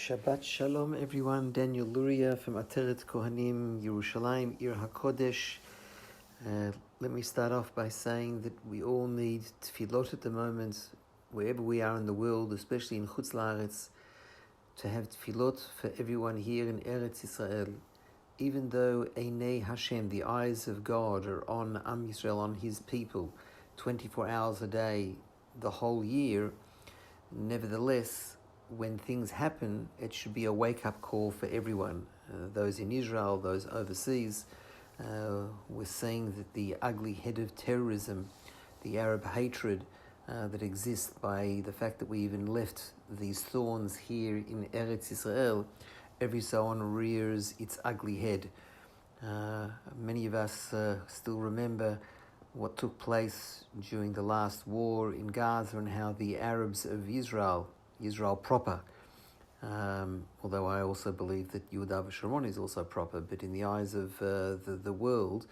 Shabbat Shalom, everyone. Daniel Luria from Ateret Kohanim, Yerushalayim, Ir HaKodesh. Let me start off by saying that we all need tefillot at the moment, wherever we are in the world, especially in Chutz La'aretz, to have tefillot for everyone here in Eretz Yisrael. Even though Einei Hashem, the eyes of God, are on Am Yisrael, on His people, 24 hours a day, the whole year, nevertheless, when things happen, it should be a wake-up call for everyone. Those in Israel, those overseas, we're seeing that the ugly head of terrorism, the Arab hatred that exists by the fact that we even left these thorns here in Eretz Yisrael, every so on rears its ugly head. Many of us still remember what took place during the last war in Gaza and how the Arabs of Israel proper, although I also believe that Yehuda v'Sharon is also proper, but in the eyes of the world,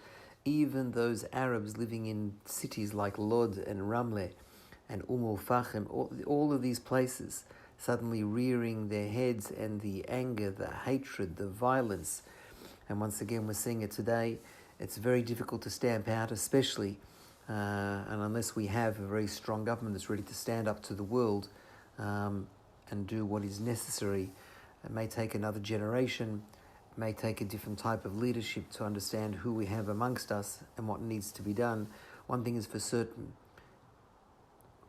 even those Arabs living in cities like Lod and Ramleh and Al-Fachem, all of these places suddenly rearing their heads, and the anger, the hatred, the violence, and once again we're seeing it today. It's very difficult to stamp out, especially and unless we have a very strong government that's ready to stand up to the world and do what is necessary. It may take another generation, it may take a different type of leadership to understand who we have amongst us and what needs to be done. One thing is for certain: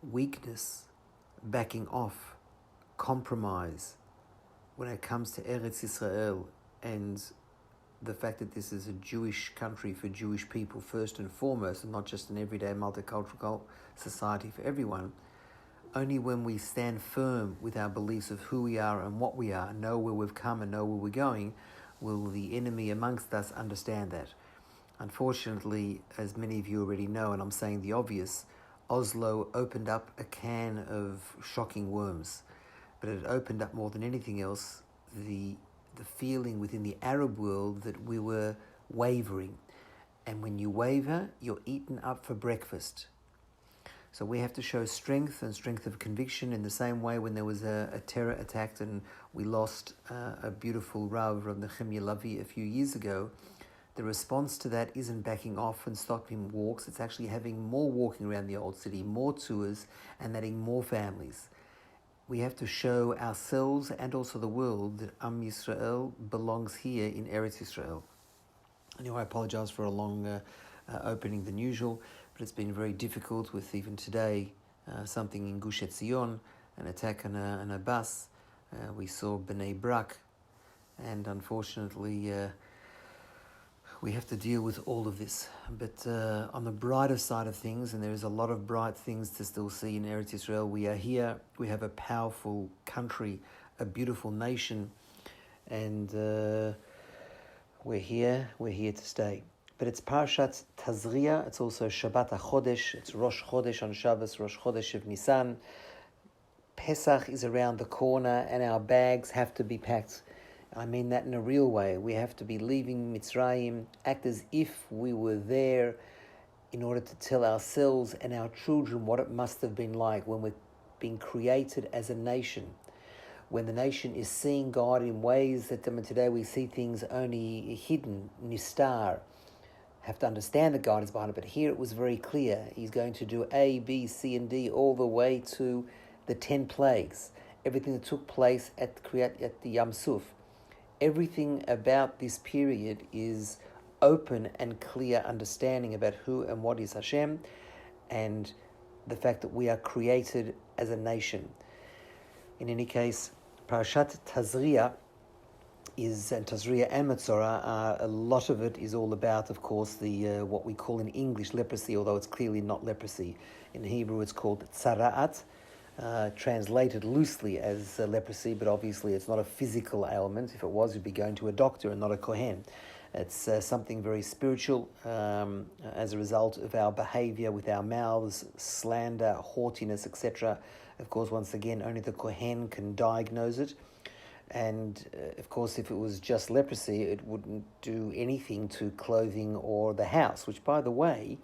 weakness, backing off, compromise when it comes to Eretz Yisrael and the fact that this is a Jewish country for Jewish people first and foremost, and not just an everyday multicultural society for everyone. Only when we stand firm with our beliefs of who we are and what we are, know where we've come and know where we're going, will the enemy amongst us understand that. Unfortunately, as many of you already know, and I'm saying the obvious, Oslo opened up a can of shocking worms. But it opened up more than anything else the feeling within the Arab world that we were wavering. And when you waver, you're eaten up for breakfast. So we have to show strength and strength of conviction in the same way when there was a terror attack and we lost a beautiful Rav Nechemia Lavi a few years ago. The response to that isn't backing off and stopping walks. It's actually having more walking around the old city, more tours, and adding more families. We have to show ourselves and also the world that Am Yisrael belongs here in Eretz Yisrael. Anyway, I apologize for a long opening than usual, but it's been very difficult with even today something in Gush Etzion, an attack on a bus. We saw Bnei Brak, and unfortunately we have to deal with all of this. But on the brighter side of things, and there is a lot of bright things to still see in Eretz Yisrael, we are here, we have a powerful country, a beautiful nation, and we're here to stay. But it's Parashat Tazriah, it's also Shabbat HaChodesh, it's Rosh Chodesh on Shabbos, Rosh Chodesh of Nisan. Pesach is around the corner and our bags have to be packed. I mean that in a real way. We have to be leaving Mitzrayim, act as if we were there in order to tell ourselves and our children what it must have been like when we're being created as a nation. When the nation is seeing God in ways that today we see things only hidden, nistar. Have to understand that God is behind it, but here it was very clear. He's going to do A, B, C, and D all the way to the 10 plagues. Everything that took place at the Yam Suf. Everything about this period is open and clear understanding about who and what is Hashem and the fact that we are created as a nation. In any case, Parashat Tazriah and Tazriah and Metzorah, a lot of it is all about, of course, the what we call in English leprosy, although it's clearly not leprosy. In Hebrew it's called tzara'at, translated loosely as leprosy, but obviously it's not a physical ailment. If it was, you'd be going to a doctor and not a kohen. It's something very spiritual as a result of our behavior with our mouths, slander, haughtiness, etc. Of course, once again, only the kohen can diagnose it. And of course, if it was just leprosy, it wouldn't do anything to clothing or the house, which, by the way,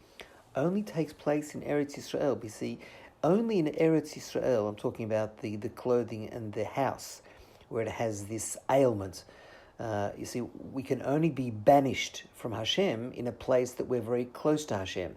only takes place in Eretz Yisrael. You see, only in Eretz Yisrael, I'm talking about the clothing and the house, where it has this ailment. You see, we can only be banished from Hashem in a place that we're very close to Hashem.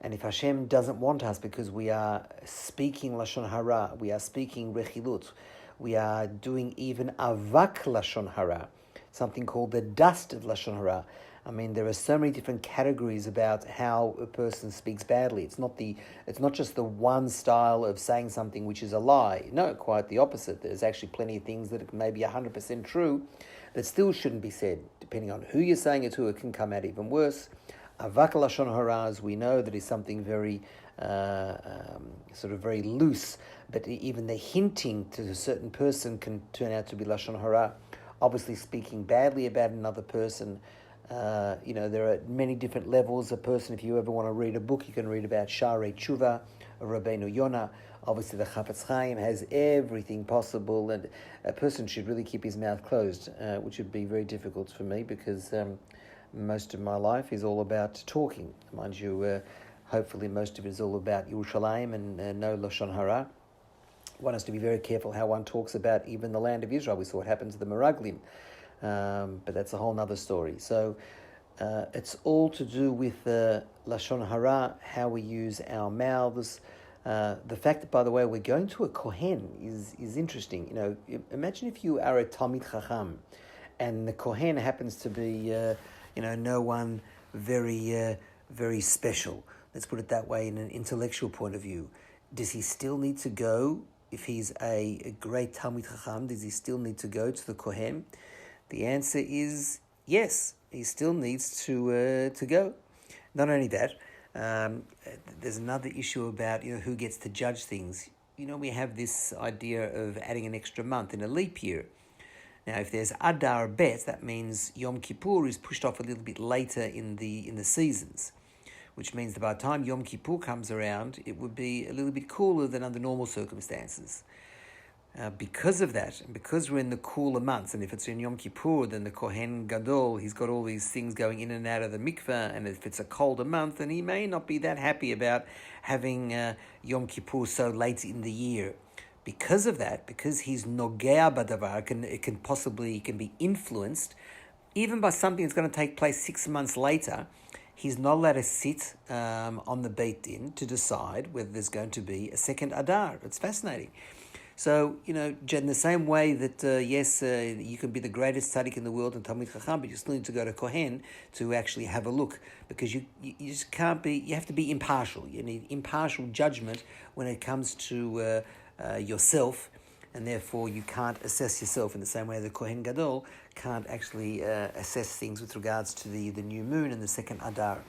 And if Hashem doesn't want us because we are speaking Lashon Hara, we are speaking Rechilut, we are doing even Avak Lashon Hara, something called the dust of Lashon Hara. I mean, there are so many different categories about how a person speaks badly. It's not just the one style of saying something which is a lie. No, quite the opposite. There's actually plenty of things that may be 100% true that still shouldn't be said. Depending on who you're saying it to, it can come out even worse. Avak Lashon Hara, as we know, that is something very sort of very loose, but even the hinting to a certain person can turn out to be Lashon Hara. Obviously, speaking badly about another person. There are many different levels. A person, if you ever want to read a book, you can read about Sharei Tshuva, Rabbeinu Yonah. Obviously, the Chafetz Chaim has everything possible, and a person should really keep his mouth closed, which would be very difficult for me because most of my life is all about talking. Mind you, hopefully most of it is all about Yerushalayim and no Lashon Hara. One has to be very careful how one talks about even the land of Israel. We saw what happened to the Meraglim. But that's a whole other story. So it's all to do with Lashon Hara, how we use our mouths. The fact that, by the way, we're going to a Kohen is interesting. Imagine if you are a Talmid Chacham and the Kohen happens to be, no one very, very special. Let's put it that way in an intellectual point of view. Does he still need to go, if he's a great Talmid Chacham, does he still need to go to the Kohen? The answer is yes, he still needs to go. Not only that, there's another issue about who gets to judge things. We have this idea of adding an extra month in a leap year. Now, if there's Adar Bet, that means Yom Kippur is pushed off a little bit later in the seasons, which means that by the time Yom Kippur comes around, it would be a little bit cooler than under normal circumstances. Because of that, and because we're in the cooler months, and if it's in Yom Kippur, then the Kohen Gadol, he's got all these things going in and out of the mikveh, and if it's a colder month, then he may not be that happy about having Yom Kippur so late in the year. Because of that, because he's nogea badavar, it can be influenced, even by something that's going to take place 6 months later. He's not allowed to sit on the Beit Din to decide whether there's going to be a second Adar. It's fascinating. So, in the same way that, you can be the greatest tzaddik in the world and Talmid Chacham, but you still need to go to Kohen to actually have a look, because you just can't be, you have to be impartial. You need impartial judgment when it comes to yourself, and therefore you can't assess yourself in the same way the Kohen Gadol can't actually assess things with regards to the new moon and the second Adar.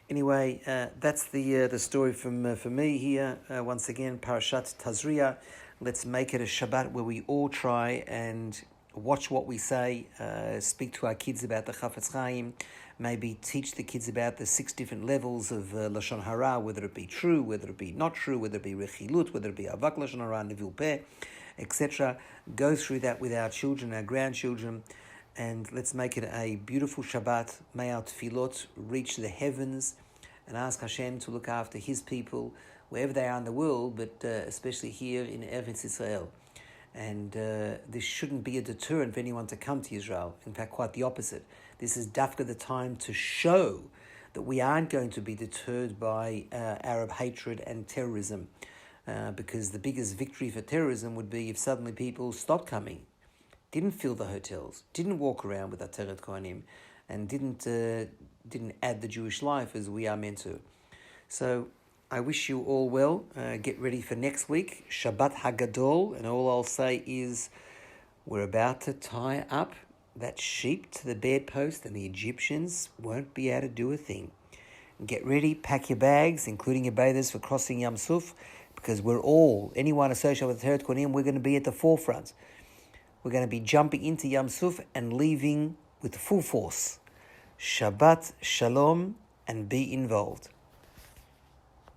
Anyway, that's the story for me here. Once again, Parashat Tazriah. Let's make it a Shabbat where we all try and watch what we say, speak to our kids about the Chafetz Chaim, maybe teach the kids about the 6 different levels of Lashon Hara, whether it be true, whether it be not true, whether it be Rechilut, whether it be Avak Lashon Hara, Nevil Peh, etc. Go through that with our children, our grandchildren, and let's make it a beautiful Shabbat. May our tefillot reach the heavens, and ask Hashem to look after His people, wherever they are in the world, but especially here in Eretz Israel. And this shouldn't be a deterrent for anyone to come to Israel. In fact, quite the opposite. This is dafka the time to show that we aren't going to be deterred by Arab hatred and terrorism, because the biggest victory for terrorism would be if suddenly people stopped coming, didn't fill the hotels, didn't walk around with Ateret Kohanim, and didn't add the Jewish life as we are meant to. So I wish you all well. Get ready for next week, Shabbat Hagadol, and all I'll say is we're about to tie up that sheep to the bedpost, and the Egyptians won't be able to do a thing. Get ready, pack your bags, including your bathers, for crossing Yam Suf, because anyone associated with Ateret Kohanim, we're going to be at the forefront. We're going to be jumping into Yam Suf and leaving with full force. Shabbat Shalom, and be involved.